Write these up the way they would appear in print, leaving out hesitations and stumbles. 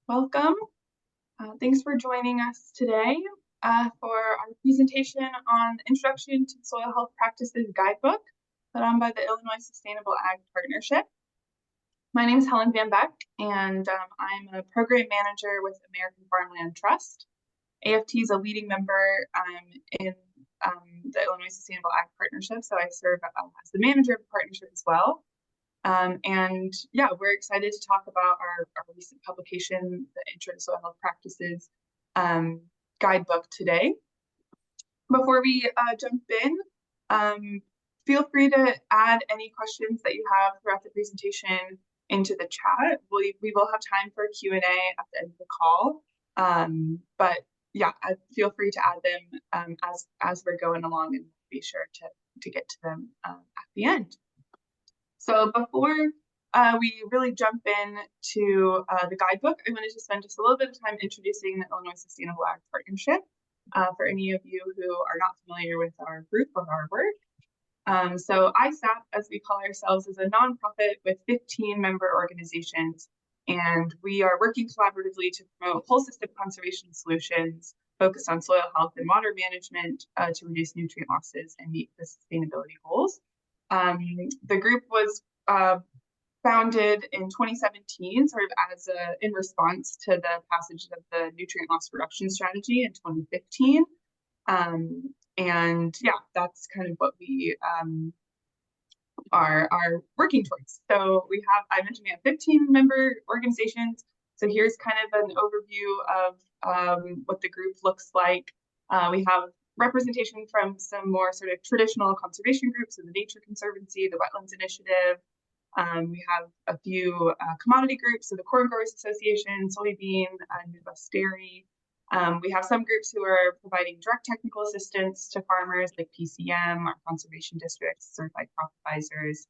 Welcome. Thanks for joining us today for our presentation on the Introduction to Soil Health Practices Guidebook, put on by the Illinois Sustainable Ag Partnership. My name is Helen VanBeck, and I'm a program manager with American Farmland Trust. AFT is a leading member in the Illinois Sustainable Ag Partnership, so I serve as the manager of the partnership as well. And yeah, we're excited to talk about our recent publication, the Intro to Soil Health Practices Guidebook today. Before we jump in, feel free to add any questions that you have throughout the presentation into the chat. We will have time for a Q&A at the end of the call. But yeah, feel free to add them as we're going along, and be sure to get to them at the end. So before we really jump in to the guidebook, I wanted to spend just a little bit of time introducing the Illinois Sustainable Ag Partnership for any of you who are not familiar with our group or our work. So ISAP, as we call ourselves, is a nonprofit with 15 member organizations, and we are working collaboratively to promote whole system conservation solutions focused on soil health and water management to reduce nutrient losses and meet the sustainability goals. The group was founded in 2017, sort of as in response to the passage of the nutrient loss reduction strategy in 2015. And yeah, that's kind of what we are working towards. So I mentioned we have 15 member organizations. So here's kind of an overview of what the group looks like. We have representation from some more sort of traditional conservation groups, so the Nature Conservancy, the Wetlands Initiative. We have a few commodity groups, so the Corn Growers Association, Soybean, Midwest Dairy. We have some groups who are providing direct technical assistance to farmers, like PCM, our conservation districts, certified crop advisors,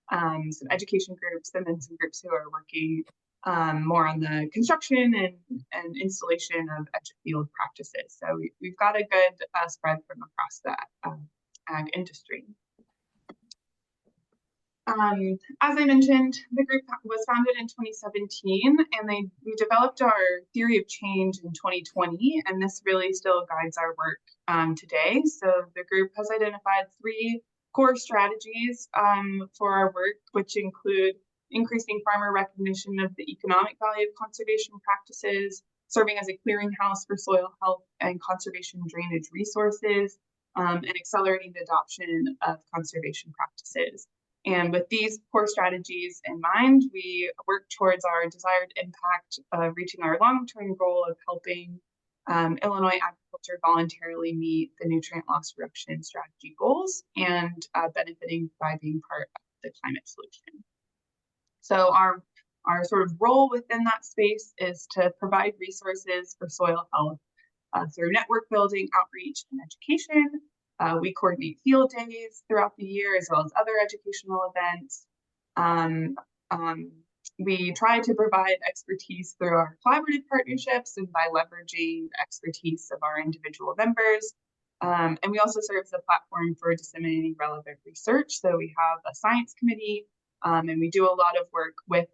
some education groups, and then some groups who are working more on the construction and installation of edge of field practices. So we've got a good spread from across that ag industry. As I mentioned, the group was founded in 2017, and we developed our theory of change in 2020, and this really still guides our work today. So the group has identified 3 core strategies for our work, which include increasing farmer recognition of the economic value of conservation practices, serving as a clearinghouse for soil health and conservation drainage resources, and accelerating the adoption of conservation practices. And with these core strategies in mind, we work towards our desired impact of reaching our long-term goal of helping Illinois agriculture voluntarily meet the nutrient loss reduction strategy goals and benefiting by being part of the climate solution. So our sort of role within that space is to provide resources for soil health through network building, outreach, and education. We coordinate field days throughout the year, as well as other educational events. We try to provide expertise through our collaborative partnerships and by leveraging the expertise of our individual members. And we also serve as a platform for disseminating relevant research. So we have a science committee, and we do a lot of work with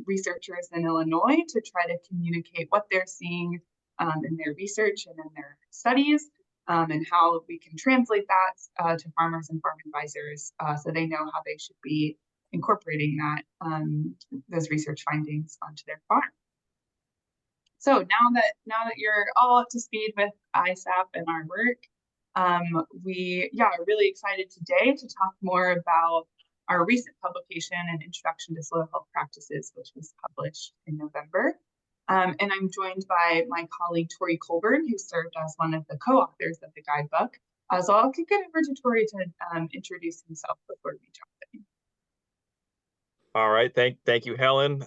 researchers in Illinois to try to communicate what they're seeing in their research and in their studies, and how we can translate that to farmers and farm advisors so they know how they should be incorporating those research findings onto their farm. So now that you're all up to speed with ISAP and our work, we are really excited today to talk more about our recent publication, An Introduction to Soil Health Practices, which was published in November. And I'm joined by my colleague, Torey Colburn, who served as one of the co-authors of the guidebook. So I'll kick it over to Torey to introduce himself before we jump in. All right, thank you, Helen.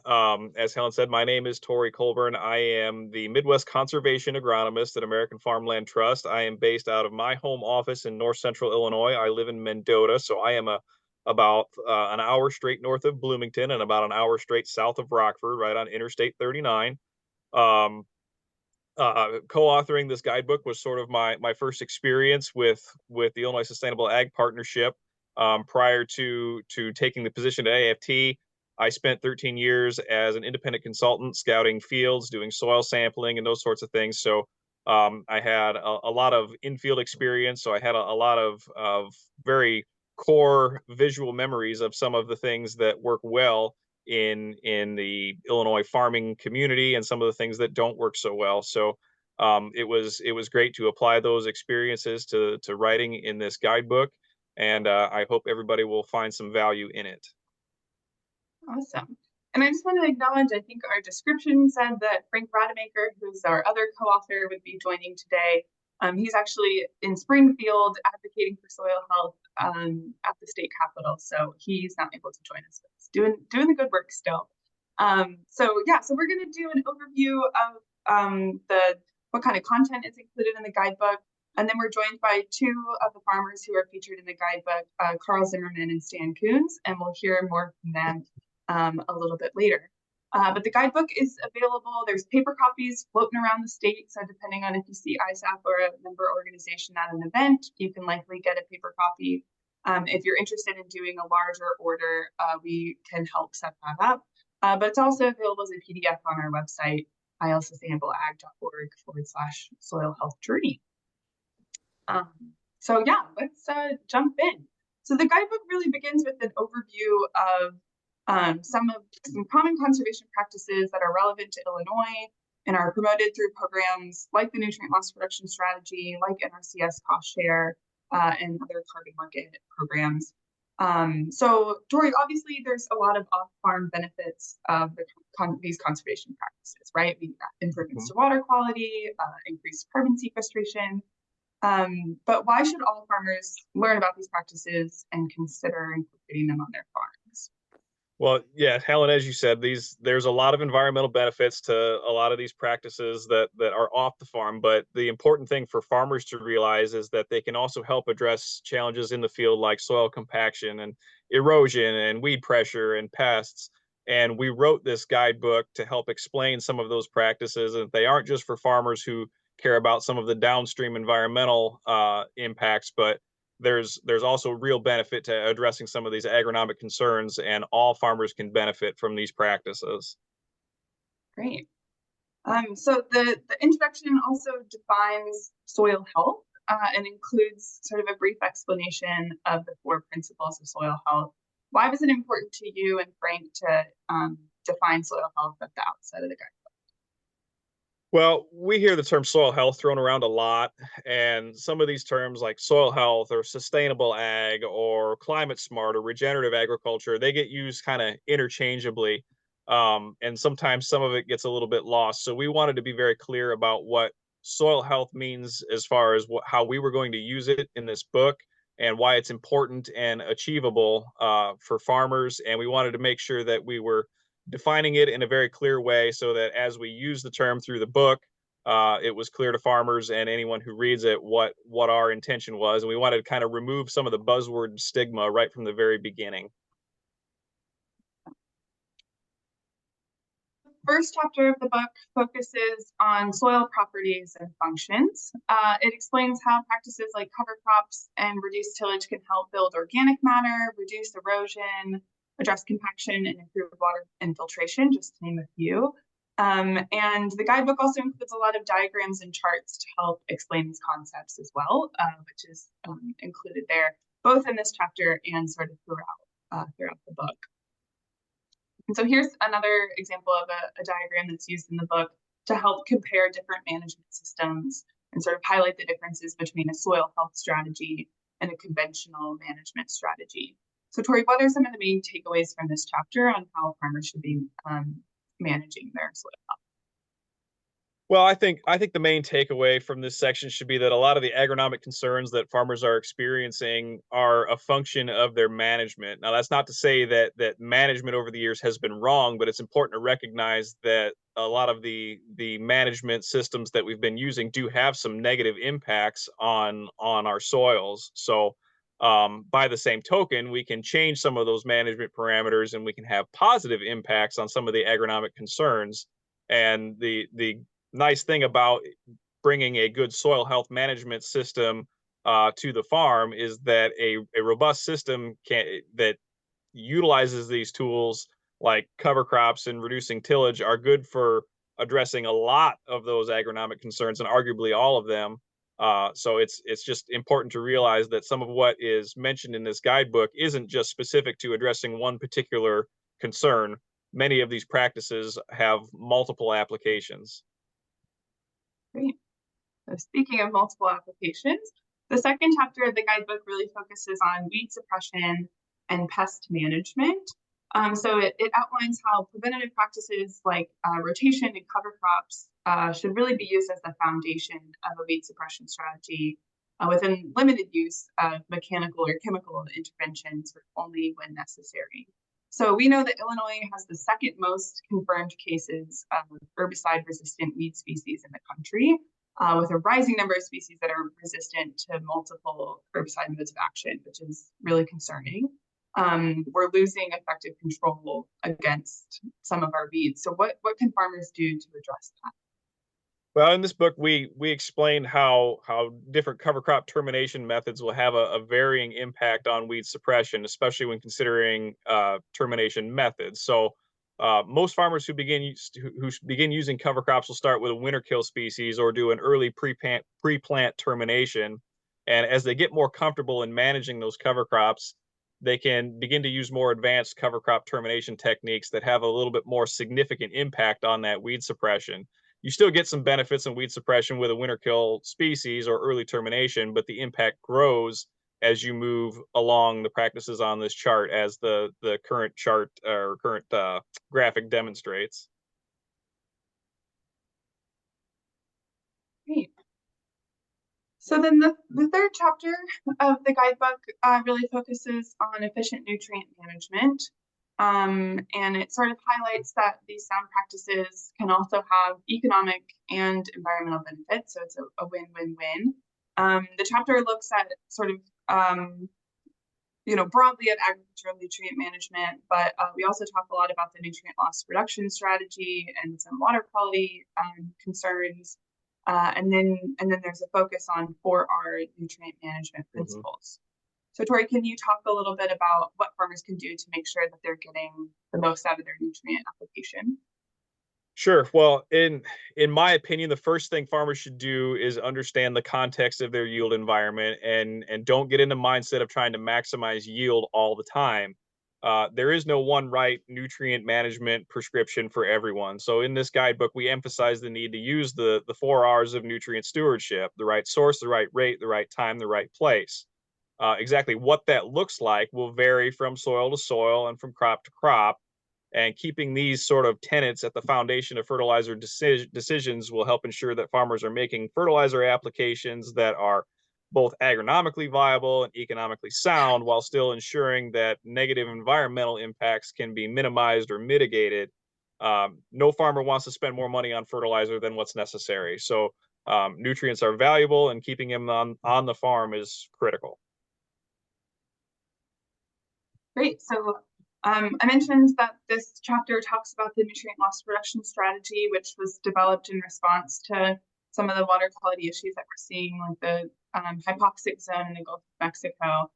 As Helen said, my name is Torey Colburn. I am the Midwest Conservation Agronomist at American Farmland Trust. I am based out of my home office in North Central Illinois. I live in Mendota, so I am about an hour straight north of Bloomington and about an hour straight south of Rockford, right on Interstate 39. Co-authoring this guidebook was sort of my first experience with the Illinois Sustainable Ag Partnership. Prior to taking the position at AFT, I spent 13 years as an independent consultant scouting fields, doing soil sampling and those sorts of things. So I had a lot of in-field experience. So I had a lot of very core visual memories of some of the things that work well in the Illinois farming community and some of the things that don't work so well. So it was great to apply those experiences to writing in this guidebook, and I hope everybody will find some value in it. Awesome. And I just want to acknowledge, I think our description said that Frank Rademacher, who's our other co-author, would be joining today. He's actually in Springfield advocating for soil health at the state capitol, so he's not able to join us, but he's doing the good work still. So we're going to do an overview of what kind of content is included in the guidebook, and then we're joined by two of the farmers who are featured in the guidebook, Carl Zimmerman and Stan Coons, and we'll hear more from them a little bit later. But the guidebook is available. There's paper copies floating around the state. So depending on if you see ISAP or a member organization at an event, you can likely get a paper copy. If you're interested in doing a larger order, we can help set that up. But it's also available as a PDF on our website, ilsustainableag.org/soil health journey. Let's jump in. So the guidebook really begins with an overview of some common conservation practices that are relevant to Illinois and are promoted through programs like the nutrient loss reduction strategy, like NRCS cost share, and other carbon market programs. So Torey, obviously there's a lot of off-farm benefits of these conservation practices, right? We got improvements to water quality, increased carbon sequestration. But why should all farmers learn about these practices and consider incorporating them on their farms? Well, yeah, Helen, as you said, there's a lot of environmental benefits to a lot of these practices that are off the farm, but the important thing for farmers to realize is that they can also help address challenges in the field like soil compaction and erosion and weed pressure and pests. And we wrote this guidebook to help explain some of those practices, and they aren't just for farmers who care about some of the downstream environmental impacts, but there's also real benefit to addressing some of these agronomic concerns, and all farmers can benefit from these practices. Great. So the introduction also defines soil health and includes sort of a brief explanation of the 4 principles of soil health. Why was it important to you and Frank to define soil health at the outset of the guidebook? Well, we hear the term soil health thrown around a lot, and some of these terms like soil health or sustainable ag or climate smart or regenerative agriculture, they get used kind of interchangeably. And sometimes some of it gets a little bit lost. So we wanted to be very clear about what soil health means as far as how we were going to use it in this book and why it's important and achievable for farmers. And we wanted to make sure that we were defining it in a very clear way so that as we use the term through the book, it was clear to farmers and anyone who reads it what our intention was. And we wanted to kind of remove some of the buzzword stigma right from the very beginning. First chapter of the book focuses on soil properties and functions. It explains how practices like cover crops and reduced tillage can help build organic matter, reduce erosion, address compaction, and improve water infiltration, just to name a few. And the guidebook also includes a lot of diagrams and charts to help explain these concepts as well, which is included there, both in this chapter and sort of throughout the book. And so here's another example of a diagram that's used in the book to help compare different management systems and sort of highlight the differences between a soil health strategy and a conventional management strategy. So Torey, what are some of the main takeaways from this chapter on how farmers should be managing their soil health? Well, I think the main takeaway from this section should be that a lot of the agronomic concerns that farmers are experiencing are a function of their management. Now, that's not to say that management over the years has been wrong, but it's important to recognize that a lot of the management systems that we've been using do have some negative impacts on our soils. So by the same token, we can change some of those management parameters and we can have positive impacts on some of the agronomic concerns. And the nice thing about bringing a good soil health management system to the farm is that a robust system that utilizes these tools like cover crops and reducing tillage are good for addressing a lot of those agronomic concerns and arguably all of them. So it's just important to realize that some of what is mentioned in this guidebook isn't just specific to addressing one particular concern. Many of these practices have multiple applications. Great. So speaking of multiple applications, the second chapter of the guidebook really focuses on weed suppression and pest management. So it outlines how preventative practices like rotation and cover crops should really be used as the foundation of a weed suppression strategy within limited use of mechanical or chemical interventions only when necessary. So we know that Illinois has the second most confirmed cases of herbicide-resistant weed species in the country, with a rising number of species that are resistant to multiple herbicide modes of action, which is really concerning. We're losing effective control against some of our weeds. So what can farmers do to address that? Well, in this book, we explain how different cover crop termination methods will have a varying impact on weed suppression, especially when considering termination methods. So, most farmers who begin using cover crops will start with a winter kill species or do an early pre-plant termination. And as they get more comfortable in managing those cover crops, they can begin to use more advanced cover crop termination techniques that have a little bit more significant impact on that weed suppression. You still get some benefits in weed suppression with a winter kill species or early termination, but the impact grows as you move along the practices on this chart, as the current chart or current graphic demonstrates. Great. So then the third chapter of the guidebook really focuses on efficient nutrient management. And it sort of highlights that these sound practices can also have economic and environmental benefits. So it's a win-win-win. The chapter looks at sort of, broadly at agricultural nutrient management, but we also talk a lot about the nutrient loss reduction strategy and some water quality concerns. And then there's a focus on 4R nutrient management principles. So Torey, can you talk a little bit about what farmers can do to make sure that they're getting the most out of their nutrient application? Sure. Well, in my opinion, the first thing farmers should do is understand the context of their yield environment and don't get in the mindset of trying to maximize yield all the time. There is no one right nutrient management prescription for everyone. So in this guidebook, we emphasize the need to use the 4 R's of nutrient stewardship: the right source, the right rate, the right time, the right place. Exactly what that looks like will vary from soil to soil and from crop to crop. And keeping these sort of tenets at the foundation of fertilizer decisions will help ensure that farmers are making fertilizer applications that are both agronomically viable and economically sound, while still ensuring that negative environmental impacts can be minimized or mitigated. No farmer wants to spend more money on fertilizer than what's necessary. So nutrients are valuable, and keeping them on the farm is critical. Great. So I mentioned that this chapter talks about the nutrient loss reduction strategy, which was developed in response to some of the water quality issues that we're seeing, like the hypoxic zone in the Gulf of Mexico.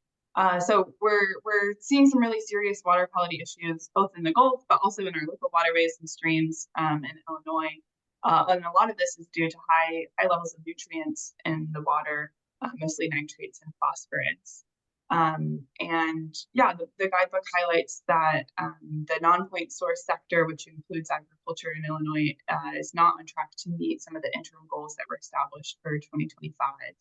So we're seeing some really serious water quality issues, both in the Gulf, but also in our local waterways and streams in Illinois. And a lot of this is due to high levels of nutrients in the water, mostly nitrates and phosphorus. And yeah, the guidebook highlights that the non-point source sector, which includes agriculture in Illinois, is not on track to meet some of the interim goals that were established for 2025.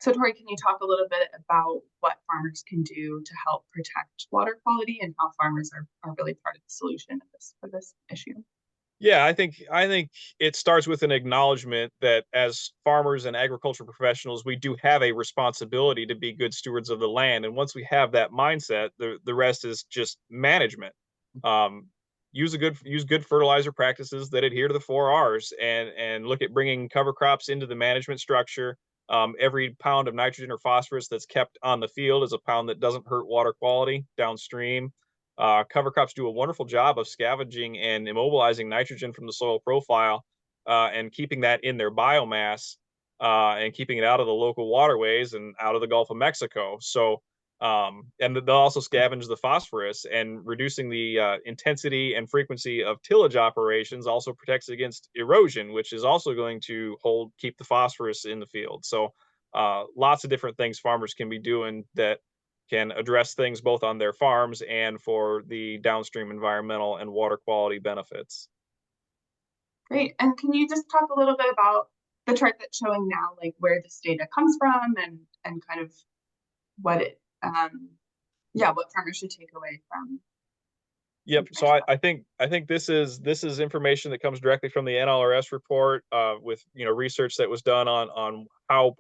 So Torey, can you talk a little bit about what farmers can do to help protect water quality and how farmers are really part of the solution for this issue? Yeah, I think it starts with an acknowledgement that as farmers and agriculture professionals, we do have a responsibility to be good stewards of the land. And once we have that mindset, the rest is just management. Use good fertilizer practices that adhere to the 4 R's, and look at bringing cover crops into the management structure. Every pound of nitrogen or phosphorus that's kept on the field is a pound that doesn't hurt water quality downstream. Cover crops do a wonderful job of scavenging and immobilizing nitrogen from the soil profile, and keeping that in their biomass, and keeping it out of the local waterways and out of the Gulf of Mexico. So And they'll also scavenge the phosphorus, and reducing the intensity and frequency of tillage operations also protects against erosion, which is also going to keep the phosphorus in the field. So lots of different things farmers can be doing that can address things both on their farms and for the downstream environmental and water quality benefits. Great. And can you just talk a little bit about the chart that's showing now, like where this data comes from and kind of what it, what farmers should take away from Yep. So information? I think this is information that comes directly from the NLRS report, with research that was done on how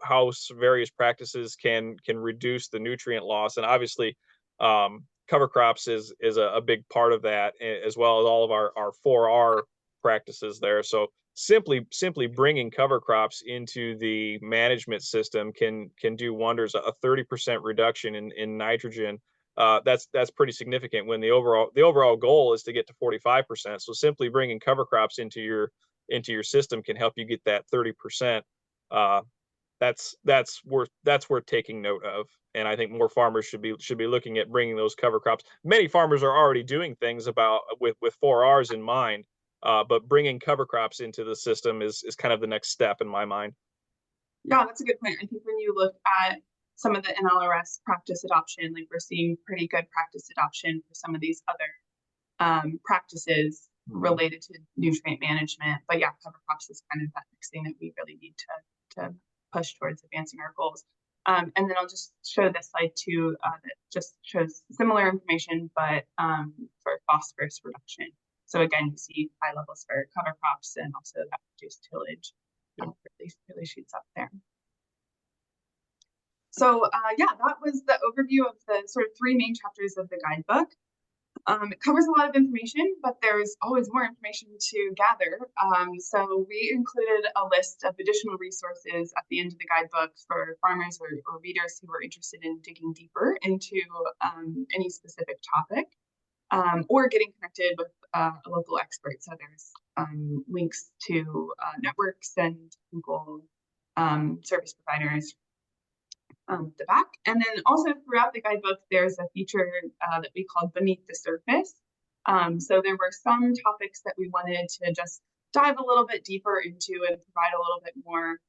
various practices can reduce the nutrient loss, and obviously, cover crops is a big part of that, as well as all of our 4R practices there. So simply bringing cover crops into the management system can do wonders. A 30% reduction in nitrogen, that's pretty significant when the overall goal is to get to 45%. So simply bringing cover crops into your system can help you get that 30%. Uh, that's worth taking note of, and I think more farmers should be looking at bringing those cover crops. Many farmers are already doing things about with 4Rs in mind, but bringing cover crops into the system is kind of the next step in my mind. Yeah, that's a good point. I think when you look at some of the NLRS practice adoption, like we're seeing pretty good practice adoption for some of these other practices related to nutrient management. But yeah, cover crops is kind of that next thing that we really need to push towards advancing our goals. And then I'll just show this slide too, that just shows similar information, but for phosphorus reduction. So again, you see high levels for cover crops and also that reduced tillage really shoots up there. So that was the overview of the sort of three main chapters of the guidebook. It covers a lot of information, but there's always more information to gather. So we included a list of additional resources at the end of the guidebook for farmers or readers who are interested in digging deeper into any specific topic, or getting connected with a local expert. So there's links to networks and Google service providers the back. And then also throughout the guidebook, there's a feature that we called Beneath the Surface. So there were some topics that we wanted to just dive a little bit deeper into and provide a little bit more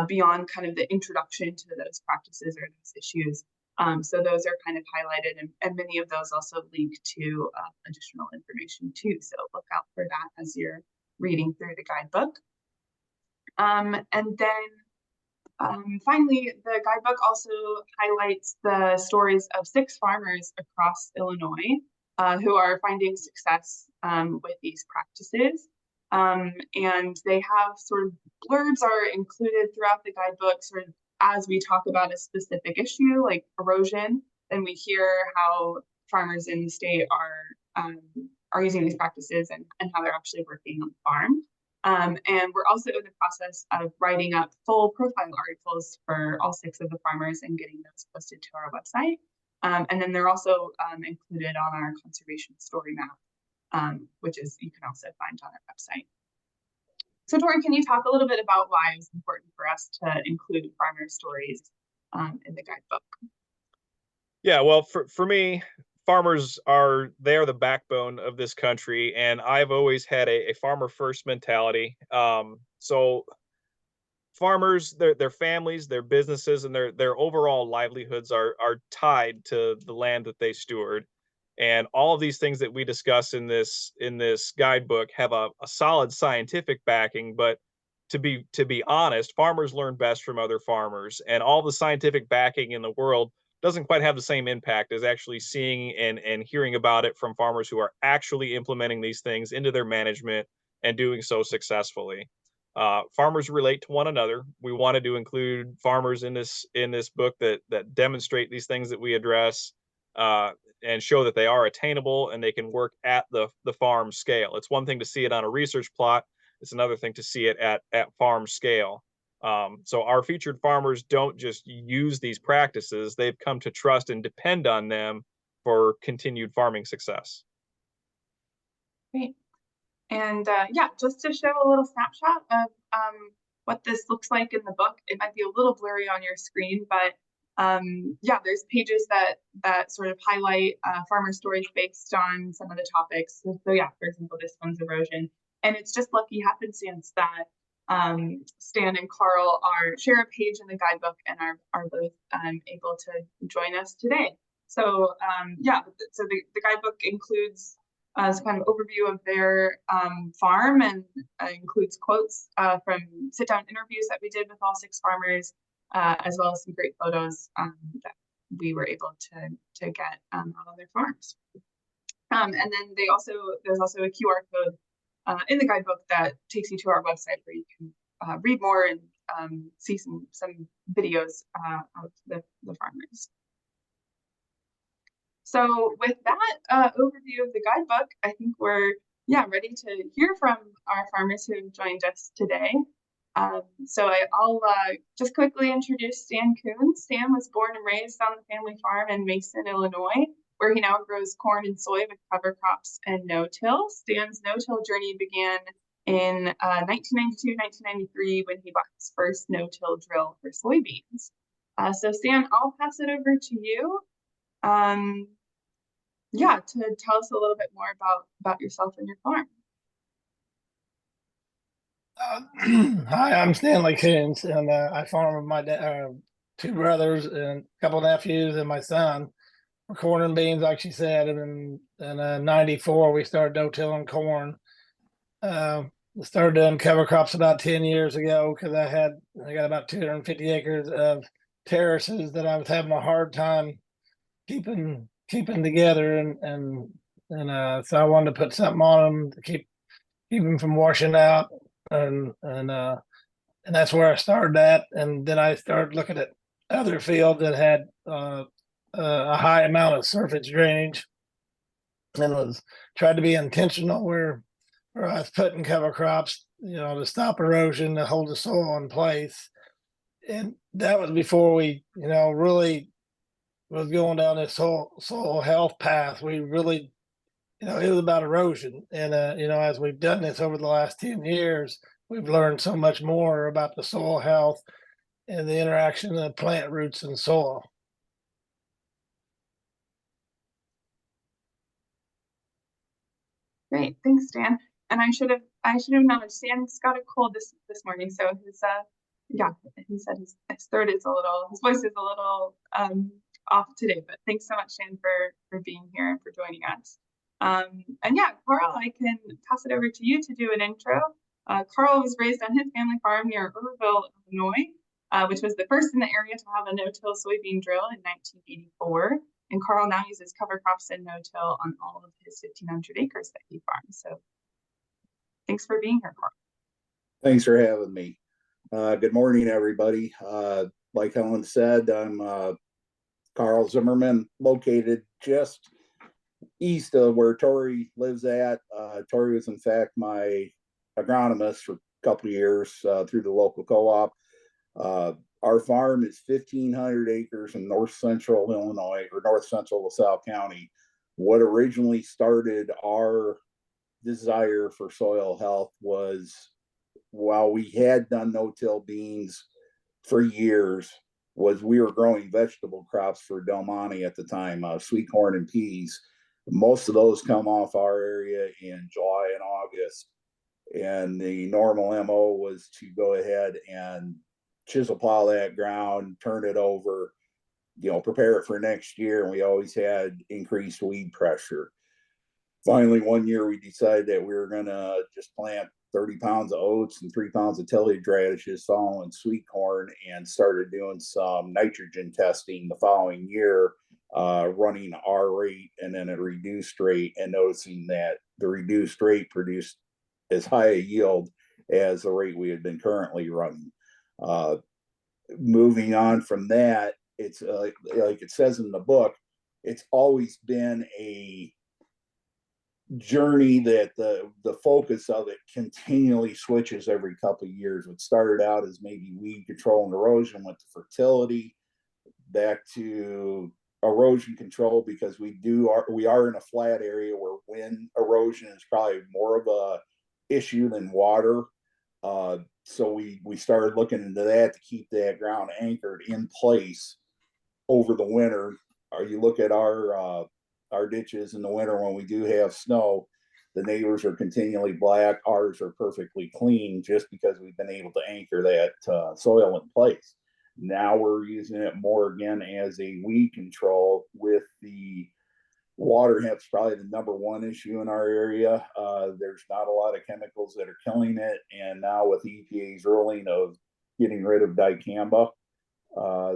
beyond kind of the introduction to those practices or those issues. So those are kind of highlighted, and many of those also link to additional information too. So look out for that as you're reading through the guidebook. And then finally, the guidebook also highlights the stories of 6 farmers across Illinois who are finding success with these practices. And they have sort of blurbs are included throughout the guidebook, sort of as we talk about a specific issue like erosion, then we hear how farmers in the state are using these practices and how they're actually working on the farm. And we're also in the process of writing up full profile articles for all 6 of the farmers and getting those posted to our website. And then they're also included on our conservation story map, which is you can also find on our website. So Torey, can you talk a little bit about why it's important for us to include farmer stories in the guidebook? Yeah, well, for me, farmers are the backbone of this country, and I've always had a farmer first mentality. So farmers, their families, their businesses, and their overall livelihoods are tied to the land that they steward. And all of these things that we discuss in this guidebook have a solid scientific backing, but to be honest, farmers learn best from other farmers, and all the scientific backing in the world doesn't quite have the same impact as actually seeing and hearing about it from farmers who are actually implementing these things into their management and doing so successfully. Farmers relate to one another. We wanted to include farmers in this book that demonstrate these things that we address, and show that they are attainable and they can work at the farm scale. It's one thing to see it on a research plot. It's another thing to see it at farm scale. So our featured farmers don't just use these practices, they've come to trust and depend on them for continued farming success. Great. And just to show a little snapshot of what this looks like in the book, it might be a little blurry on your screen, but Yeah, there's pages that sort of highlight farmer stories based on some of the topics. So yeah, for example, this one's erosion. And it's just lucky happenstance that Stan and Carl share a page in the guidebook and are both able to join us today. So yeah, so the guidebook includes as kind of overview of their farm and includes quotes from sit-down interviews that we did with all 6 farmers, as well as some great photos that we were able to get out on their farms. And then there's also a QR code in the guidebook that takes you to our website where you can read more and see some videos of the farmers. So with that overview of the guidebook, I think we're ready to hear from our farmers who have joined us today. So I'll just quickly introduce Stan Kuhn. Stan was born and raised on the family farm in Mason, Illinois, where he now grows corn and soy with cover crops and no-till. Stan's no-till journey began in 1992, 1993 when he bought his first no-till drill for soybeans. So Stan, I'll pass it over to you. To tell us a little bit more about yourself and your farm. Hi, I'm Stanley Coons, and I farm with my 2 brothers and a couple of nephews and my son for corn and beans, like she said. And in '94, we started no-tilling corn. Started doing cover crops about 10 years ago because I got about 250 acres of terraces that I was having a hard time keeping together, and so I wanted to put something on them to keep them from washing out, and that's where I started at. And then I started looking at other fields that had a high amount of surface drainage, and tried to be intentional where I was putting cover crops, to stop erosion, to hold the soil in place. And that was before we, really was going down this soil health path. We really, it was about erosion. And, as we've done this over the last 10 years, we've learned so much more about the soil health and the interaction of plant roots and soil. Great, thanks, Stan. And I should have known Stan's got a cold this morning, so his he said his throat is his voice is a little off today. But thanks so much, Stan, for being here and for joining us. And yeah, Carl, I can pass it over to you to do an intro. Carl was raised on his family farm near Irville, Illinois, which was the first in the area to have a no-till soybean drill in 1984. And Carl now uses cover crops and no-till on all of his 1,500 acres that he farms. So thanks for being here, Carl. Thanks for having me. Good morning, everybody. Like Helen said, I'm Carl Zimmerman, located just east of where Torey lives at. Torey was, in fact, my agronomist for a couple of years through the local co-op. Our farm is 1,500 acres in north central Illinois, or north central LaSalle County. What originally started our desire for soil health was, while we had done no-till beans for years, was we were growing vegetable crops for Del Monte at the time, sweet corn and peas. Most of those come off our area in July and August. And the normal MO was to go ahead and chisel plow that ground, turn it over, prepare it for next year. And we always had increased weed pressure. Finally, one year we decided that we were going to just plant 30 pounds of oats and 3 pounds of tillage radishes following sweet corn, and started doing some nitrogen testing the following year, running our rate and then a reduced rate, and noticing that the reduced rate produced as high a yield as the rate we had been currently running. Moving on from that, it's like it says in the book, it's always been a journey that the focus of it continually switches every couple of years. What started out as maybe weed control and erosion went to fertility, back to erosion control, because we are in a flat area where wind erosion is probably more of a issue than water. So we started looking into that to keep that ground anchored in place. over the winter, or you look at our ditches in the winter when we do have snow, the neighbors are continually black. Ours are perfectly clean just because we've been able to anchor that soil in place. Now we're using it more again as a weed control with the water hemp's probably the number one issue in our area. There's not a lot of chemicals that are killing it. And now with EPA's ruling of getting rid of dicamba,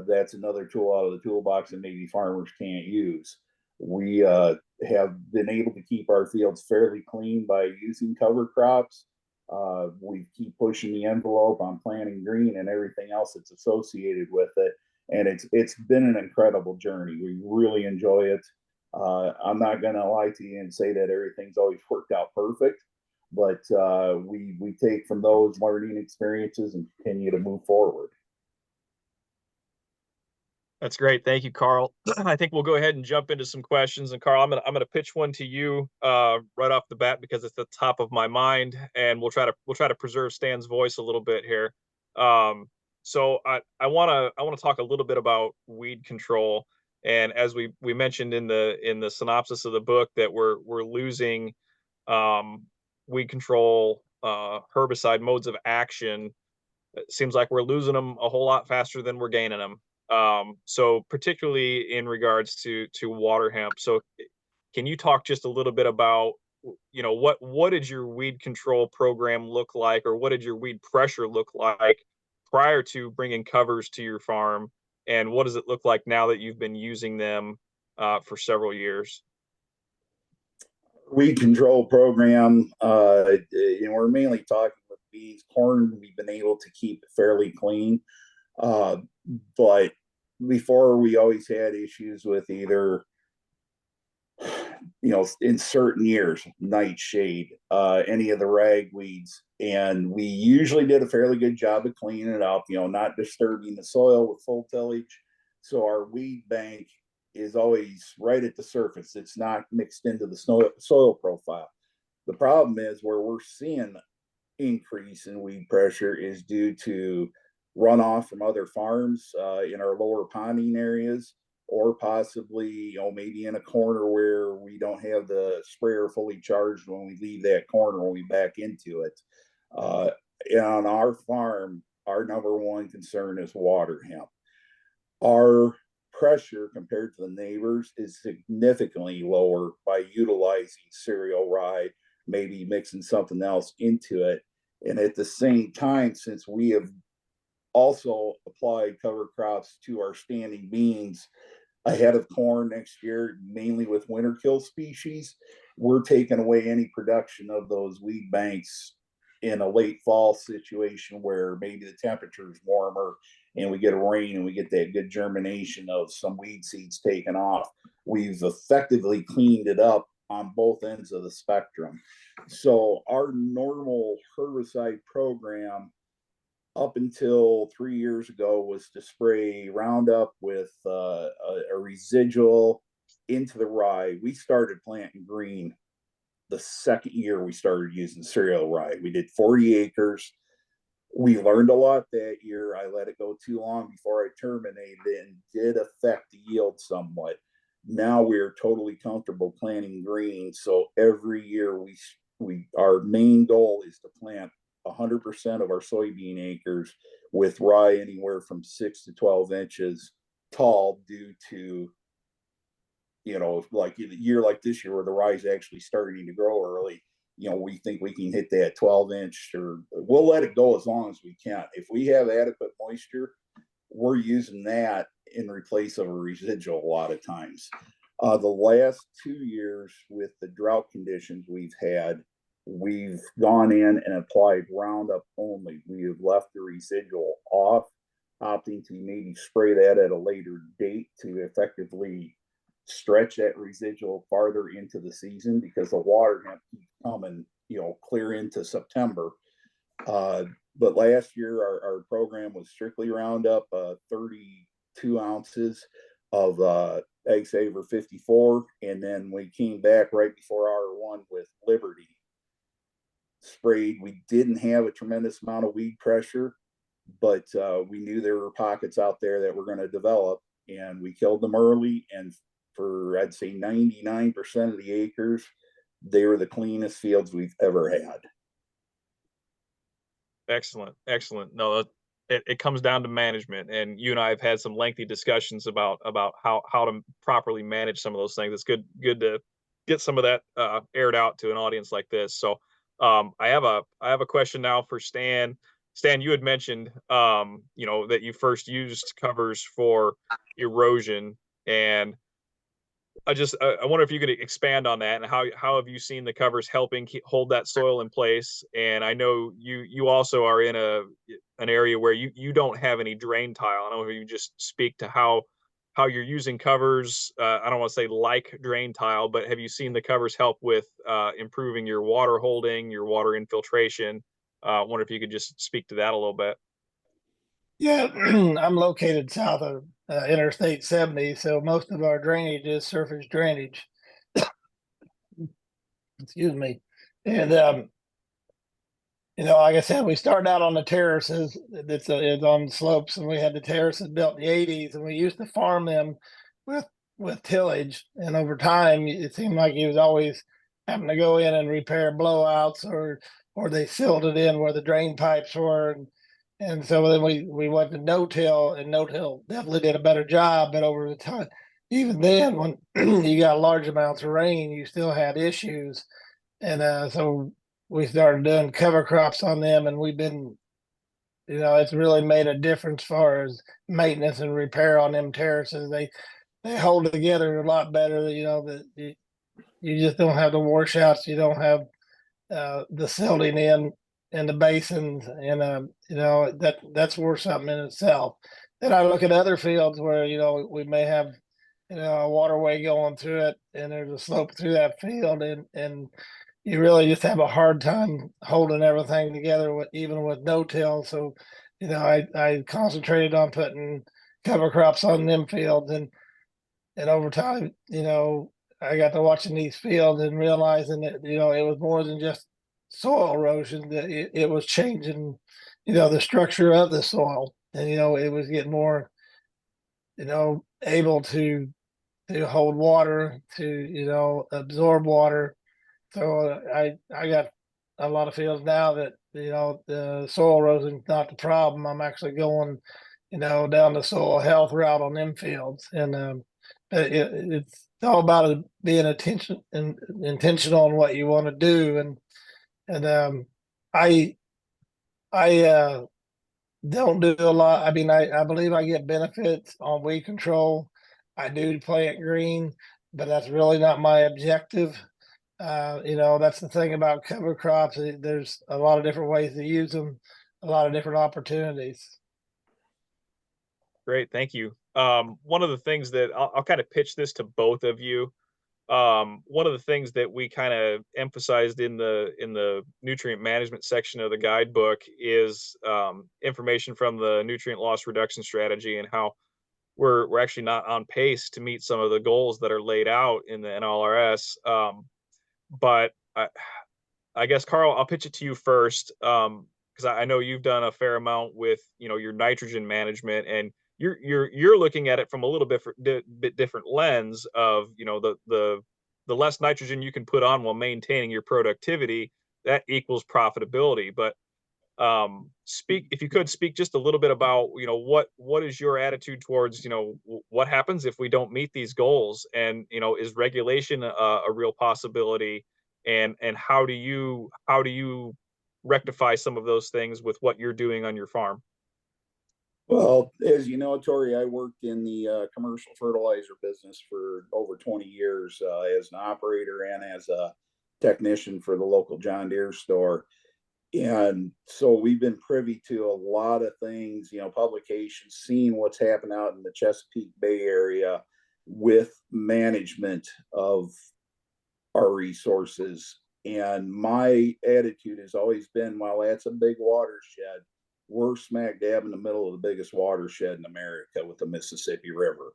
that's another tool out of the toolbox that maybe farmers can't use. We have been able to keep our fields fairly clean by using cover crops. We keep pushing the envelope on planting green and everything else that's associated with it. And it's been an incredible journey. We really enjoy it. I'm not going to lie to you and say that everything's always worked out perfect, but we take from those learning experiences and continue to move forward. That's great. Thank you, Carl. I think we'll go ahead and jump into some questions. And Carl, I'm gonna pitch one to you right off the bat because it's the top of my mind, and we'll try to preserve Stan's voice a little bit here. So I wanna talk a little bit about weed control. And as we mentioned in the synopsis of the book, that we're losing weed control herbicide modes of action. It seems like we're losing them a whole lot faster than we're gaining them. So particularly in regards to water hemp. So can you talk just a little bit about, what did your weed control program look like, or what did your weed pressure look like prior to bringing covers to your farm? And what does it look like now that you've been using them for several years? Weed control program, we're mainly talking with beans. Corn, we've been able to keep fairly clean. But before, we always had issues with either, in certain years, nightshade, any of the ragweeds. And we usually did a fairly good job of cleaning it up, not disturbing the soil with full tillage. So our weed bank is always right at the surface. It's not mixed into the soil profile. The problem is where we're seeing increase in weed pressure is due to runoff from other farms in our lower ponding areas, or possibly, maybe in a corner where we don't have the sprayer fully charged when we leave that corner, when we back into it. And on our farm, our number one concern is water hemp. Our pressure compared to the neighbors is significantly lower by utilizing cereal rye, maybe mixing something else into it. And at the same time, since we have also applied cover crops to our standing beans ahead of corn next year, mainly with winter kill species, we're taking away any production of those weed banks in a late fall situation where maybe the temperature is warmer and we get a rain and we get that good germination of some weed seeds taken off. We've effectively cleaned it up on both ends of the spectrum. So our normal herbicide program up until 3 years ago was to spray Roundup with a residual into the rye. We started planting green the second year we started using cereal rye. We did 40 acres. We learned a lot that year. I let it go too long before I terminated it, and did affect the yield somewhat. Now we're totally comfortable planting green. So every year our main goal is to plant 100% of our soybean acres with rye anywhere from 6 to 12 inches tall, due to, like a year like this year where the rye is actually starting to grow early. We think we can hit that 12-inch, or we'll let it go as long as we can. If we have adequate moisture, we're using that in replace of a residual a lot of times. The last 2 years, with the drought conditions we've had, we've gone in and applied Roundup only. We have left the residual off, opting to maybe spray that at a later date to effectively stretch that residual farther into the season, because the water hemp keeps coming, clear into September. But last year, our program was strictly Roundup, 32 ounces of Ag Saver 54. And then we came back right before R1 with Liberty sprayed. We didn't have a tremendous amount of weed pressure, but we knew there were pockets out there that were going to develop. and we killed them early. And for, I'd say 99% of the acres, they were the cleanest fields we've ever had. Excellent, excellent. No, it comes down to management, and you and I have had some lengthy discussions about how to properly manage some of those things. It's good to get some of that aired out to an audience like this. So, I have a question now for Stan. Stan, you had mentioned that you first used covers for erosion, and I wonder if you could expand on that, and how have you seen the covers helping hold that soil in place? And I know you also are in an area where you don't have any drain tile. I don't know if you just speak to how you're using covers. I don't want to say like drain tile, but have you seen the covers help with improving your water holding, your water infiltration? I wonder if you could just speak to that a little bit. Yeah, I'm located south of Interstate 70, so most of our drainage is surface drainage. Excuse me. And like I said, we started out on the terraces. It's on the slopes, and we had the terraces built in the 80s, and we used to farm them with tillage. And over time, it seemed like he was always having to go in and repair blowouts, or they silted in where the drain pipes were. And so then we went to no-till, and no-till definitely did a better job. But over the time, even then, when you got large amounts of rain, you still had issues. And so we started doing cover crops on them, and we've been, it's really made a difference as far as maintenance and repair on them terraces. They hold together a lot better. That you just don't have the washouts. You don't have the silting in the basins, and that's worth something in itself. Then I look at other fields where we may have a waterway going through it, and there's a slope through that field, and you really just have a hard time holding everything together even with no-till. So, I concentrated on putting cover crops on them fields, and over time, I got to watching these fields and realizing that it was more than just soil erosion. That it was changing, the structure of the soil, and it was getting more, able to hold water, to absorb water. So I got a lot of fields now that the soil erosion is not the problem. I'm actually going down the soil health route on them fields, and it's all about being intentional on what you want to do. And I don't do a lot. I mean, I believe I get benefits on weed control. I do plant green, but that's really not my objective. That's the thing about cover crops. There's a lot of different ways to use them, a lot of different opportunities. Great, thank you. One of the things that I'll kind of pitch this to both of you. One of the things that we kind of emphasized in the nutrient management section of the guidebook is information from the nutrient loss reduction strategy, and how we're actually not on pace to meet some of the goals that are laid out in the NLRS. But I guess, Carl, I'll pitch it to you first, because I know you've done a fair amount with your nitrogen management, and you're looking at it from a little bit different lens of the less nitrogen you can put on while maintaining your productivity, that equals profitability. But if you could speak just a little bit about what is your attitude towards what happens if we don't meet these goals, and is regulation a real possibility, and how do you rectify some of those things with what you're doing on your farm? Well, as you know, Torey, I worked in the commercial fertilizer business for over 20 years as an operator and as a technician for the local John Deere store. And so we've been privy to a lot of things, publications, seeing what's happened out in the Chesapeake Bay area with management of our resources. And my attitude has always been, well, that's a big watershed. We're smack dab in the middle of the biggest watershed in America with the Mississippi River.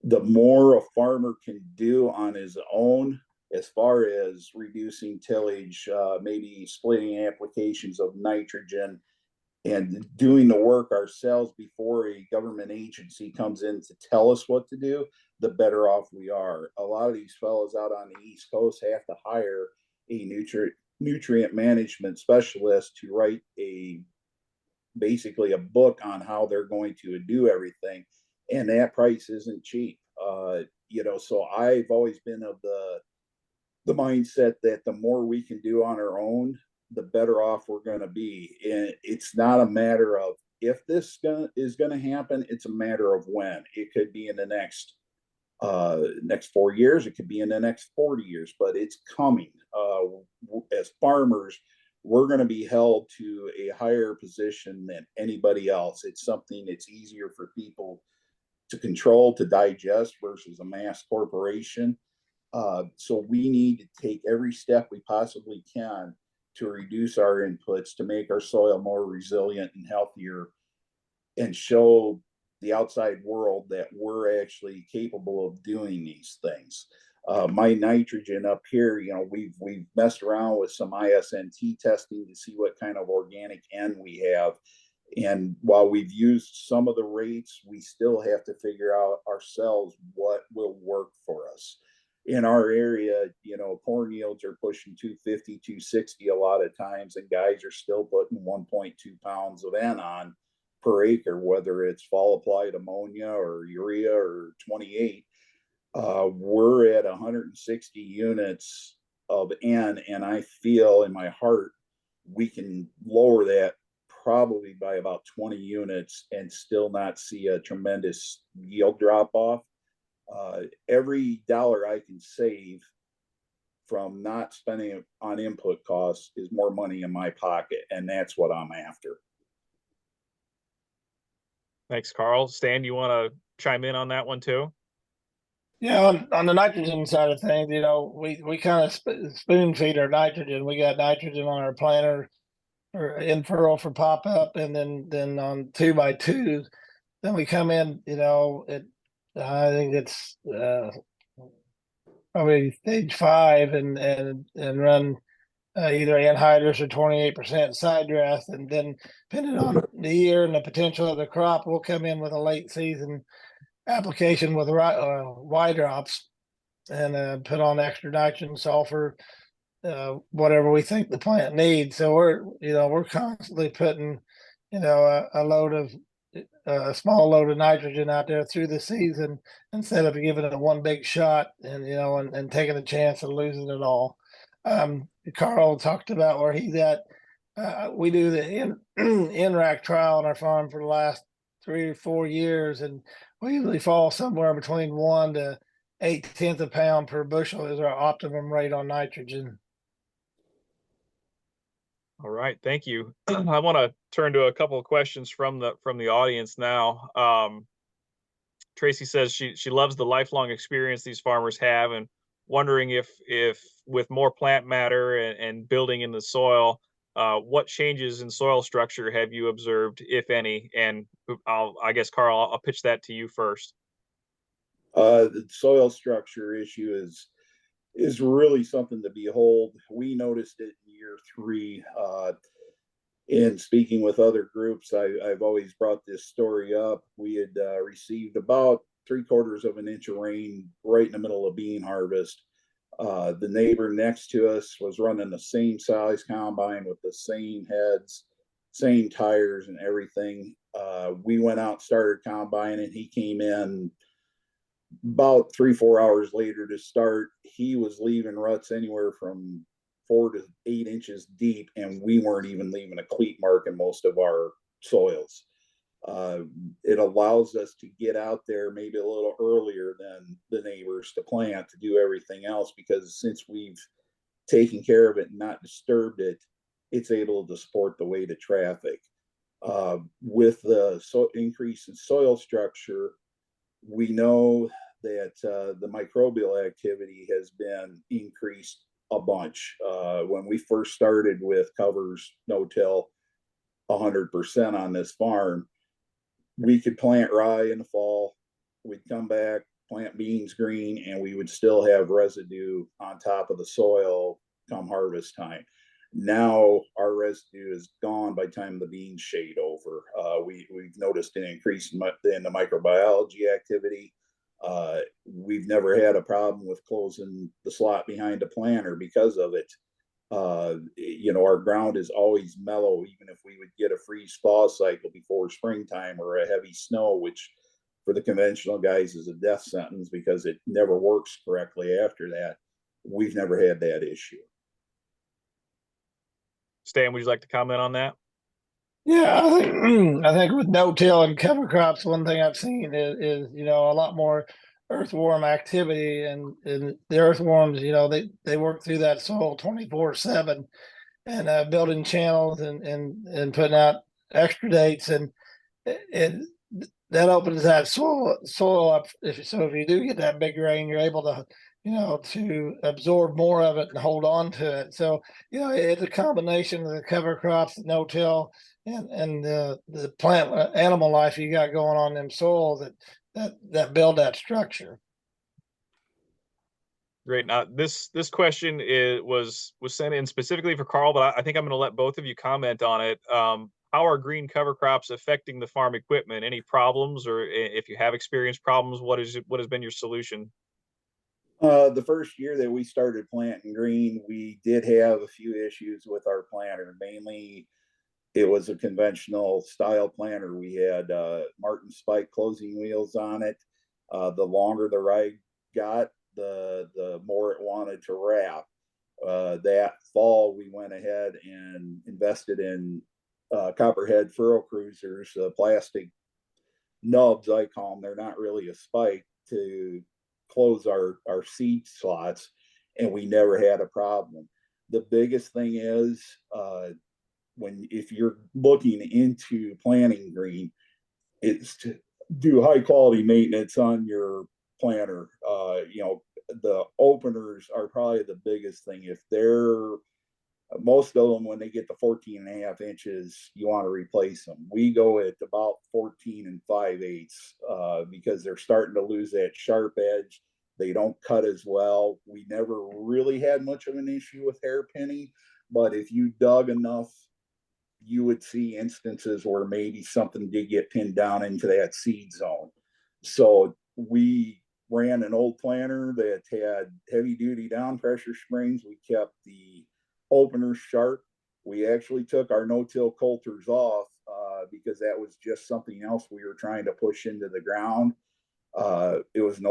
The more a farmer can do on his own, as far as reducing tillage, maybe splitting applications of nitrogen, and doing the work ourselves before a government agency comes in to tell us what to do, the better off we are. A lot of these fellows out on the East Coast have to hire a nutrient management specialist to write basically a book on how they're going to do everything, and that price isn't cheap. So I've always been of the mindset that the more we can do on our own, the better off we're going to be. And it's not a matter of if this is going to happen, it's a matter of when. It could be in the next 4 years, it could be in the next 40 years, but it's coming. As farmers, we're going to be held to a higher position than anybody else. It's something that's easier for people to control, to digest, versus a mass corporation. So we need to take every step we possibly can to reduce our inputs, to make our soil more resilient and healthier, and show the outside world that we're actually capable of doing these things. My nitrogen up here, we've messed around with some ISNT testing to see what kind of organic N we have. And while we've used some of the rates, we still have to figure out ourselves what will work for us. In our area, corn yields are pushing 250, 260 a lot of times, and guys are still putting 1.2 pounds of N on per acre, whether it's fall applied ammonia or urea or 28. We're at 160 units of N, and I feel in my heart we can lower that probably by about 20 units and still not see a tremendous yield drop off. Every dollar I can save from not spending on input costs is more money in my pocket, and that's what I'm after. Thanks, Carl. Stan, you want to chime in on that one too? Yeah, on the nitrogen side of things, we kind of spoon feed our nitrogen. We got nitrogen on our planter or in furrow for pop up, and then on 2x2s. Then we come in, I think it's probably stage 5 and run either anhydrous or 28% side dress, and then depending on the year and the potential of the crop, we'll come in with a late season application with Y drops and put on extra nitrogen, sulfur, whatever we think the plant needs. So we're constantly putting, a small load of nitrogen out there through the season instead of giving it one big shot and taking a chance of losing it all. Carl talked about where he's at. We do the NRAC trial on our farm for the last 3 or 4 years, and we usually fall somewhere between 1 to 8/10 a pound per bushel is our optimum rate on nitrogen. All right, thank you. I want to turn to a couple of questions from the audience now. Tracy says she loves the lifelong experience these farmers have, and wondering if with more plant matter and building in the soil, what changes in soil structure have you observed, if any? And I guess Carl, I'll pitch that to you first. The soil structure issue is really something to behold. We noticed it in year 3. In speaking with other groups, I've always brought this story up. We had received about 3/4 of an inch of rain right in the middle of bean harvest. The neighbor next to us was running the same size combine with the same heads, same tires and everything. We went out, started combining. He came in about 3-4 hours later to start. He was leaving ruts anywhere from 4 to 8 inches deep, and we weren't even leaving a cleat mark in most of our soils. It allows us to get out there maybe a little earlier than the neighbors to plant, to do everything else, because since we've taken care of it and not disturbed it, it's able to support the weight of traffic. With the increase in soil structure, we know that the microbial activity has been increased a bunch. When we first started with covers no-till 100% on this farm, we could plant rye in the fall, we'd come back, plant beans green, and we would still have residue on top of the soil come harvest time. Now our residue is gone by the time the beans shade over. We've noticed an increase in the microbiology activity. We've never had a problem with closing the slot behind a planter because of it. Our ground is always mellow, even if we would get a freeze thaw cycle before springtime or a heavy snow, which for the conventional guys is a death sentence because it never works correctly after that. We've never had that issue. Stan, would you like to comment on that? Yeah, I think with no-till and cover crops, one thing I've seen is a lot more earthworm activity, and the earthworms, they work through that soil 24/7, and building channels and putting out extra dates, and it that opens that soil up. If you do get that big rain, you're able to to absorb more of it and hold on to it. So it's a combination of the cover crops, the no-till, and the plant animal life you got going on in them soils that build that structure. Great. Now, this question was sent in specifically for Carl, but I think I'm going to let both of you comment on it. How are green cover crops affecting the farm equipment? Any problems, or if you have experienced problems, what has been your solution? The first year that we started planting green, we did have a few issues with our planter. Mainly, it was a conventional style planter. We had Martin spike closing wheels on it. The longer the ride got, the more it wanted to wrap. That fall, we went ahead and invested in copperhead furrow cruisers, plastic nubs, I call them. They're not really a spike, to close our seed slots, and we never had a problem. The biggest thing is if you're looking into planting green, it's to do high quality maintenance on your planter. The openers are probably the biggest thing. If they're most of them, when they get to 14.5 inches, you want to replace them. We go at about 14 5/8 because they're starting to lose that sharp edge. They don't cut as well. We never really had much of an issue with hairpinning, but if you dug enough, you would see instances where maybe something did get pinned down into that seed zone. So we ran an old planter that had heavy duty down pressure springs. We kept the openers sharp. We actually took our no-till coulters off because that was just something else we were trying to push into the ground. It was an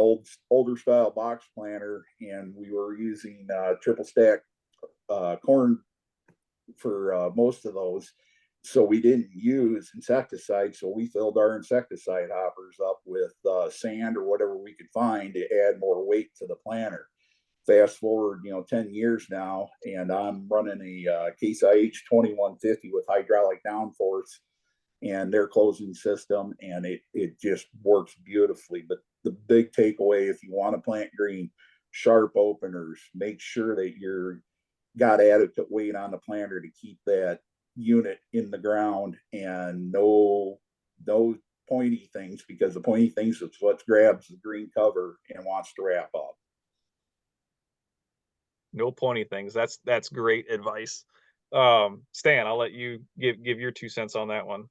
older style box planter, and we were using triple stack corn for most of those. So we didn't use insecticide. So we filled our insecticide hoppers up with sand or whatever we could find to add more weight to the planter. Fast forward, 10 years now, and I'm running a Case IH 2150 with hydraulic downforce and their closing system, and it just works beautifully. But the big takeaway, if you want to plant green, sharp openers, make sure that you're got adequate weight on the planter to keep that unit in the ground, and no pointy things, because the pointy things is what grabs the green cover and wants to wrap up. No pointy things. That's great advice. Stan, I'll let you give your 2 cents on that one.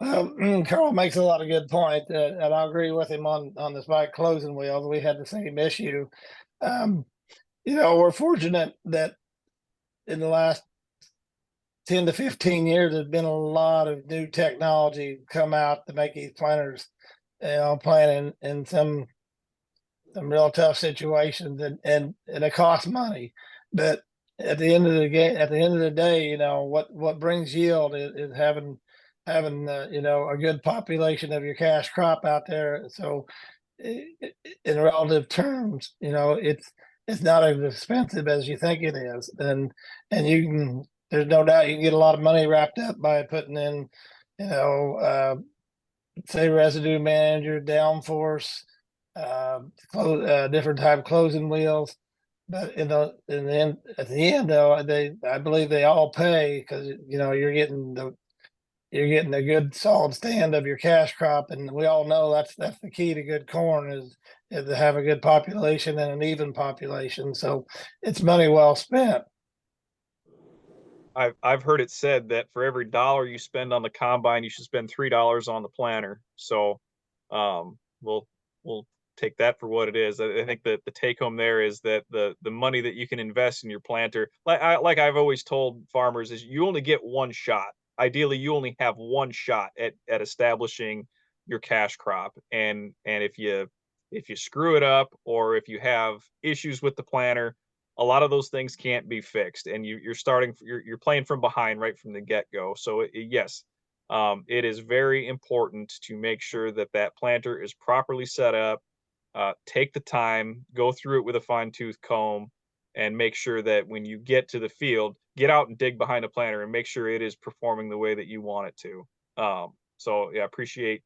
Carl makes a lot of good points, and I agree with him on the spike closing wheels. We had the same issue. We're fortunate that in the last 10 to 15 years, there's been a lot of new technology come out to make these planters, planting in some real tough situations, and it costs money. But at the end of the day, what brings yield is having a good population of your cash crop out there. So in relative terms, it's not as expensive as you think it is, and there's no doubt you can get a lot of money wrapped up by putting in, say, residue manager, downforce, different type of closing wheels. But at the end, though, I believe they all pay, because you're getting a good solid stand of your cash crop, and we all know that's the key to good corn is to have a good population and an even population. So it's money well spent. I've heard it said that for every dollar you spend on the combine, you should spend $3 on the planter. So we'll take that for what it is. I think that the take home there is that the money that you can invest in your planter, like I've always told farmers, is you only get one shot. Ideally, you only have one shot at establishing your cash crop. And if you screw it up, or if you have issues with the planter, a lot of those things can't be fixed, and you're playing from behind right from the get-go. So yes, it is very important to make sure that that planter is properly set up. Take the time, go through it with a fine-tooth comb, and make sure that when you get to the field, get out and dig behind a planter and make sure it is performing the way that you want it to. So yeah, appreciate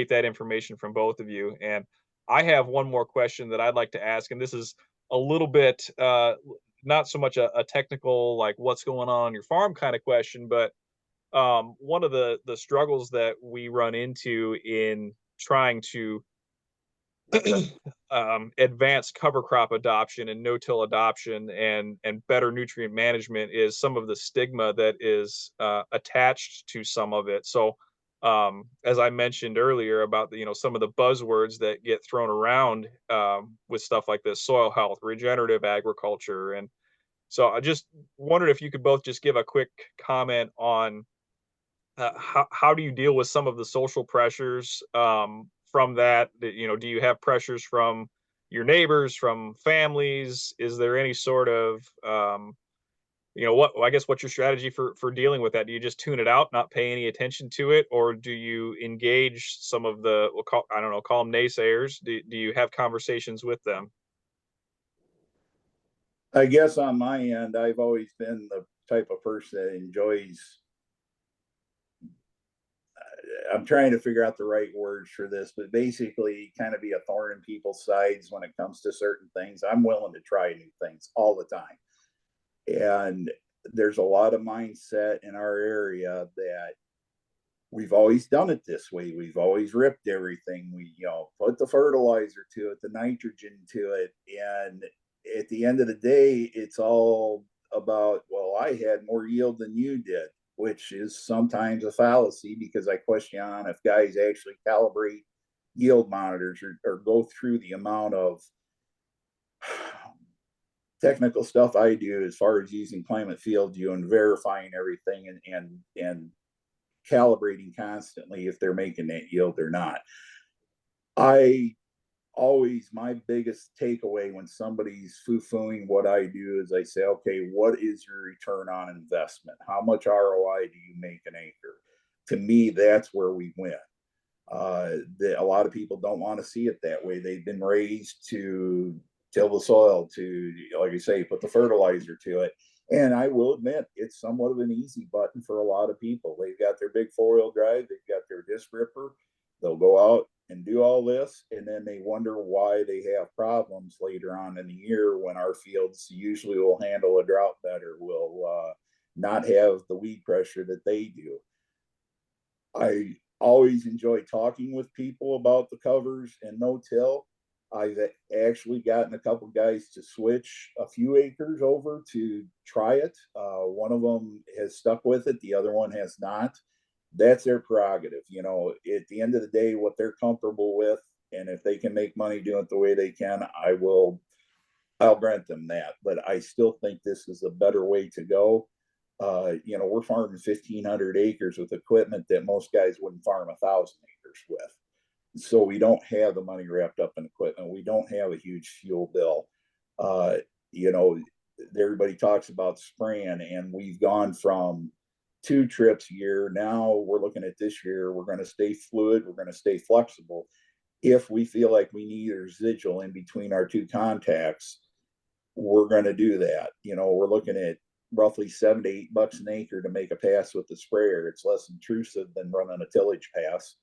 that information from both of you. And I have one more question that I'd like to ask, and this is a little bit not so much a technical, like what's going on your farm kind of question, but one of the struggles that we run into in trying to advance cover crop adoption and no-till adoption and better nutrient management is some of the stigma that is attached to some of it. So as I mentioned earlier about some of the buzzwords that get thrown around with stuff like this: soil health, regenerative agriculture. And so I just wondered if you could both just give a quick comment on how do you deal with some of the social pressures from that? Do you have pressures from your neighbors, from families? Is there any sort of I guess what's your strategy for dealing with that? Do you just tune it out, not pay any attention to it, or do you engage some of the, I don't know, call them naysayers? Do you have conversations with them? I guess on my end, I've always been the type of person that enjoys. I'm trying to figure out the right words for this, but basically kind of be a thorn in people's sides when it comes to certain things. I'm willing to try new things all the time. And there's a lot of mindset in our area that we've always done it this way. We've always ripped everything. We, put the fertilizer to it, the nitrogen to it. And at the end of the day, it's all about, well, I had more yield than you did, which is sometimes a fallacy, because I question on if guys actually calibrate yield monitors or go through the amount of technical stuff I do as far as using climate field view and verifying everything and calibrating constantly if they're making that yield or not. My biggest takeaway when somebody's foo-fooing what I do is I say, okay, what is your return on investment? How much ROI do you make an acre? To me, that's where we win. A lot of people don't want to see it that way. They've been raised to till the soil, to, like I say, put the fertilizer to it. And I will admit, it's somewhat of an easy button for a lot of people. They've got their big 4-wheel drive, they've got their disc ripper, they'll go out and do all this, and then they wonder why they have problems later on in the year when our fields usually will handle a drought better, will not have the weed pressure that they do. I always enjoy talking with people about the covers and no-till. I've actually gotten a couple guys to switch a few acres over to try it. One of them has stuck with it, the other one has not. That's their prerogative. At the end of the day, what they're comfortable with, and if they can make money doing it the way they can, I'll grant them that. But I still think this is a better way to go. We're farming 1,500 acres with equipment that most guys wouldn't farm 1,000 acres with. So we don't have the money wrapped up in equipment. We don't have a huge fuel bill. Everybody talks about spraying, and we've gone from 2 trips a year. Now we're looking at this year. We're going to stay fluid. We're going to stay flexible. If we feel like we need a residual in between our 2 contacts, we're going to do that. We're looking at roughly $7 to $8 an acre to make a pass with the sprayer. It's less intrusive than running a tillage pass.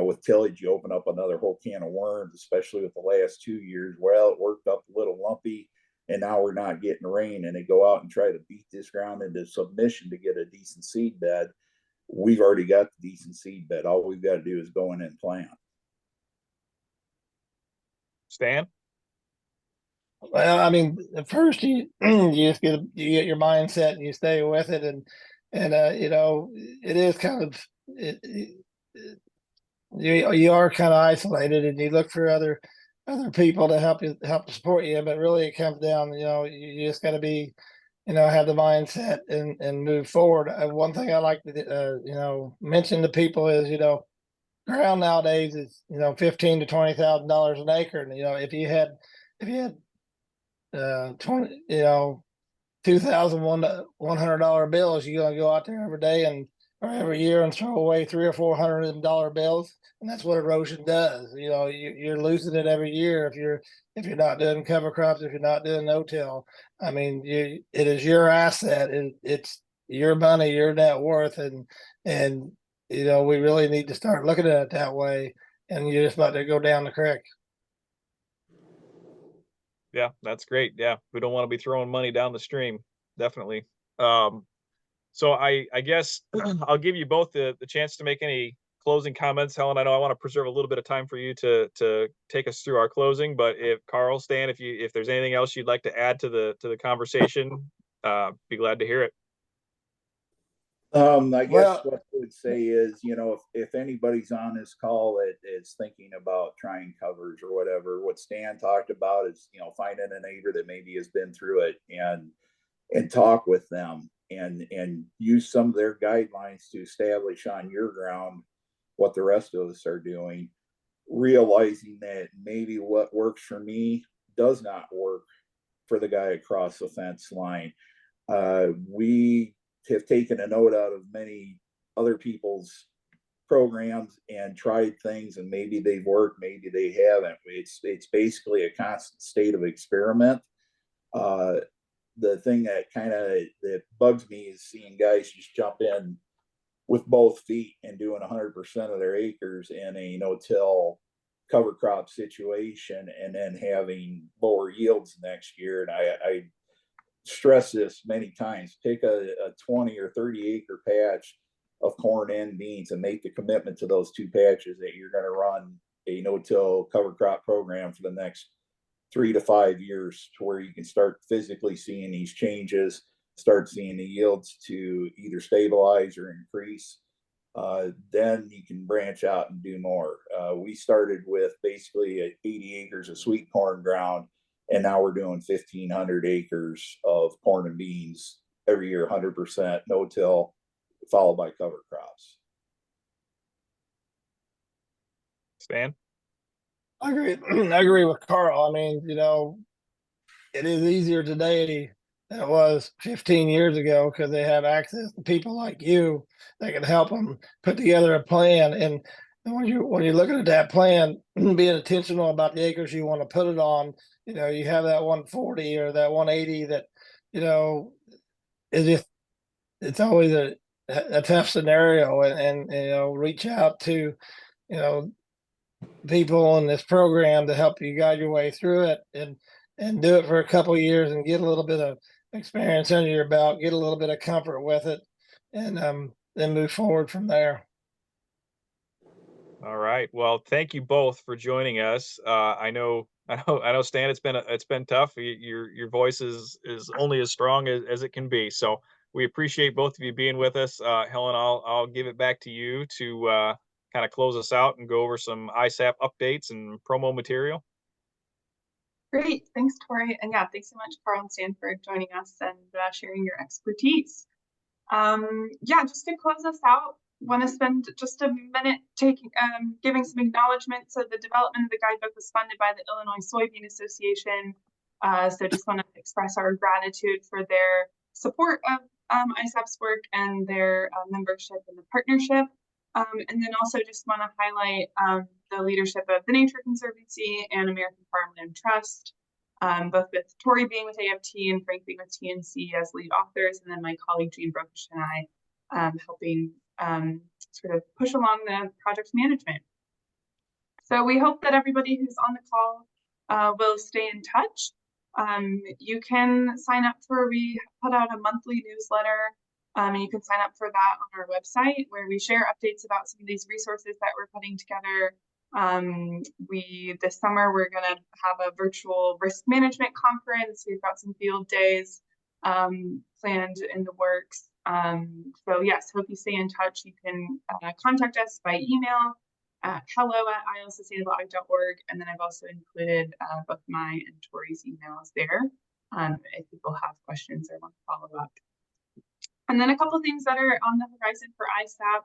With tillage, you open up another whole can of worms, especially with the last 2 years. Well, it worked up a little lumpy, and now we're not getting rain, and they go out and try to beat this ground into submission to get a decent seed bed. We've already got the decent seed bed. All we've got to do is go in and plant. Stan? Well, I mean, at first you just you get your mindset and you stay with it, and it is kind of you are kind of isolated, and you look for other people to help support you. But really, it comes down, you just got to be, have the mindset and move forward. One thing I like to mention to people is, ground nowadays is $15,000 to $20,000 an acre, and if you had 20, $2,100 bills, you're gonna go out there every day or every year and throw away $300 or $400 bills, and that's what erosion does. You're losing it every year if you're not doing cover crops, if you're not doing no-till. I mean, it is your asset. It's your money, your net worth, and we really need to start looking at it that way. And you're just about to go down the creek. Yeah, that's great. Yeah, we don't want to be throwing money down the stream. Definitely. So I guess I'll give you both the chance to make any closing comments. Helen, I know I want to preserve a little bit of time for you to take us through our closing, but if Carl, Stan, if there's anything else you'd like to add to the conversation, be glad to hear it. I guess Well, what I would say is, if anybody's on this call that is thinking about trying covers or whatever, what Stan talked about is, finding a neighbor that maybe has been through it and talk with them and use some of their guidelines to establish on your ground what the rest of us are doing, realizing that maybe what works for me does not work for the guy across the fence line. We have taken a note out of many other people's programs and tried things, and maybe they've worked, maybe they haven't. It's basically a constant state of experiment. The thing that bugs me is seeing guys just jump in with both feet and doing 100% of their acres in a no-till cover crop situation and then having lower yields next year. And I stress this many times: pick a 20 or 30 acre patch of corn and beans and make the commitment to those two patches that you're going to run a no-till cover crop program for the next 3 to 5 years, to where you can start physically seeing these changes, start seeing the yields to either stabilize or increase. Then you can branch out and do more. We started with basically 80 acres of sweet corn ground, and now we're doing 1,500 acres of corn and beans every year, 100% no-till, followed by cover crops. Stan? I agree. I agree with Carl. I mean, it is easier today than it was 15 years ago because they have access to people like you that can help them put together a plan. And when you're looking at that plan, being intentional about the acres you want to put it on, you have that 140 or that 180 that, is just, it's always a tough scenario, and reach out to, people in this program to help you guide your way through it, and do it for a couple of years and get a little bit of experience under your belt, get a little bit of comfort with it, and then move forward from there. All right. Well, thank you both for joining us. I know, Stan. It's been tough. Your voice is only as strong as it can be. So we appreciate both of you being with us. Helen, I'll give it back to you to kind of close us out and go over some ISAP updates and promo material. Great, thanks, Torey. And yeah, thanks so much, Carl and Stan, for joining us and sharing your expertise. Yeah, just to close us out, want to spend just a minute giving some acknowledgement. So the development of the guidebook was funded by the Illinois Soybean Association. So just want to express our gratitude for their support of ISAP's work and their membership in the partnership. And then also just want to highlight the leadership of the Nature Conservancy and American Farmland Trust, both with Torey being with AFT and Frank being with TNC as lead authors, and then my colleague Jean Brokish and I helping sort of push along the project management. So we hope that everybody who's on the call will stay in touch. You can sign up we put out a monthly newsletter, and you can sign up for that on our website, where we share updates about some of these resources that we're putting together, This summer we're going to have a virtual risk management conference. We've got some field days planned in the works. So yes, hope you stay in touch. You can contact us by email at hello@ilsustainableag.org, and then I've also included both my and Torey's emails there if people have questions or want to follow up. And then a couple of things that are on the horizon for ISAP.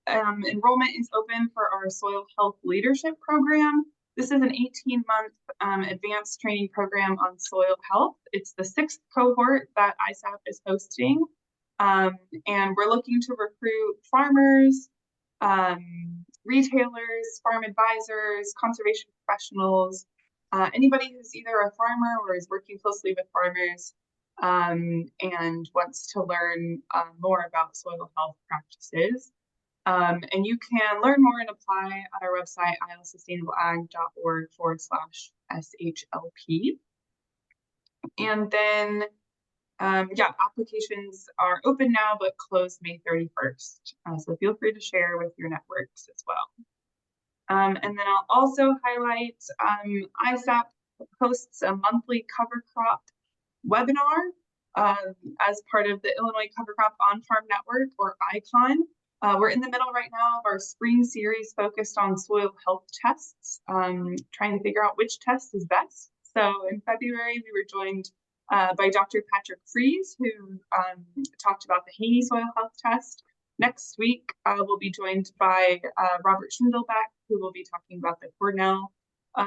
Enrollment is open for our Soil Health Leadership Program. This is an 18-month advanced training program on soil health. It's the 6th cohort that ISAP is hosting. And we're looking to recruit farmers, retailers, farm advisors, conservation professionals, anybody who's either a farmer or is working closely with farmers and wants to learn more about soil health practices. And you can learn more and apply at our website, ilsustainableag.org/SHLP. And then, yeah, applications are open now, but close May 31st. So feel free to share with your networks as well. And then I'll also highlight ISAP hosts a monthly cover crop webinar as part of the Illinois Cover Crop On-Farm Network, or ICON. We're in the middle right now of our spring series focused on soil health tests, trying to figure out which test is best. So in February, we were joined by Dr. Patrick Fries, who talked about the Haney soil health test. Next week, we'll be joined by Robert Schindelbeck, who will be talking about the Cornell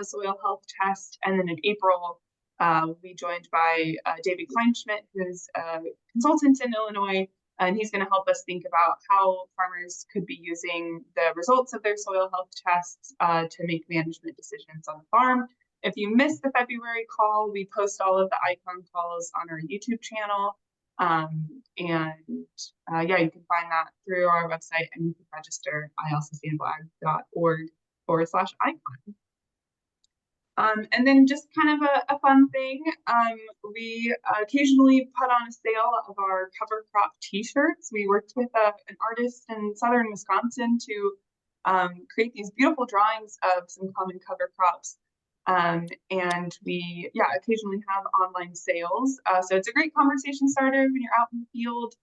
soil health test. And then in April, we'll be joined by David Kleinschmidt, who's a consultant in Illinois, and he's going to help us think about how farmers could be using the results of their soil health tests to make management decisions on the farm. If you missed the February call, we post all of the ICON calls on our YouTube channel. Yeah, you can find that through our website, and you can register ilsustainableag.org/ICON. And then just kind of a fun thing, we occasionally put on a sale of our cover crop t-shirts. We worked with an artist in southern Wisconsin to create these beautiful drawings of some common cover crops. And we, occasionally have online sales. So it's a great conversation starter when you're out in the field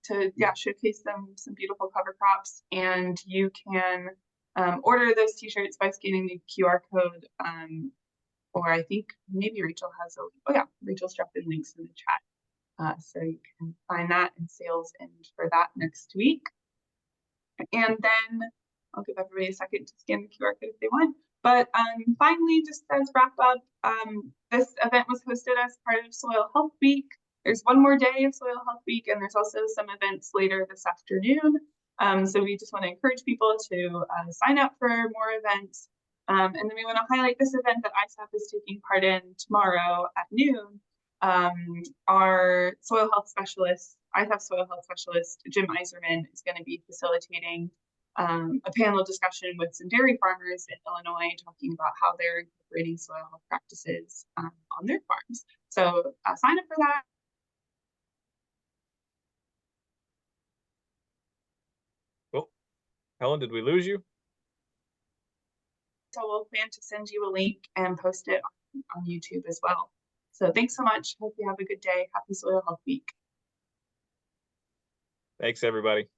to, showcase some beautiful cover crops. And you can order those t-shirts by scanning the QR code, or I think maybe Rachel has Rachel's dropped in links in the chat. So you can find that, and sales end for that next week. And then I'll give everybody a second to scan the QR code if they want. But finally, just as wrap up, this event was hosted as part of Soil Health Week. There's one more day of Soil Health Week, and there's also some events later this afternoon. So we just want to encourage people to sign up for more events. And then we want to highlight this event that ISAP is taking part in tomorrow at noon. Our soil health specialist, ISAP soil health specialist, Jim Iserman, is going to be facilitating a panel discussion with some dairy farmers in Illinois, talking about how they're incorporating soil health practices on their farms. So sign up for that. Cool. Helen, did we lose you? So we'll plan to send you a link and post it on YouTube as well. So thanks so much. Hope you have a good day. Happy Soil Health Week. Thanks, everybody.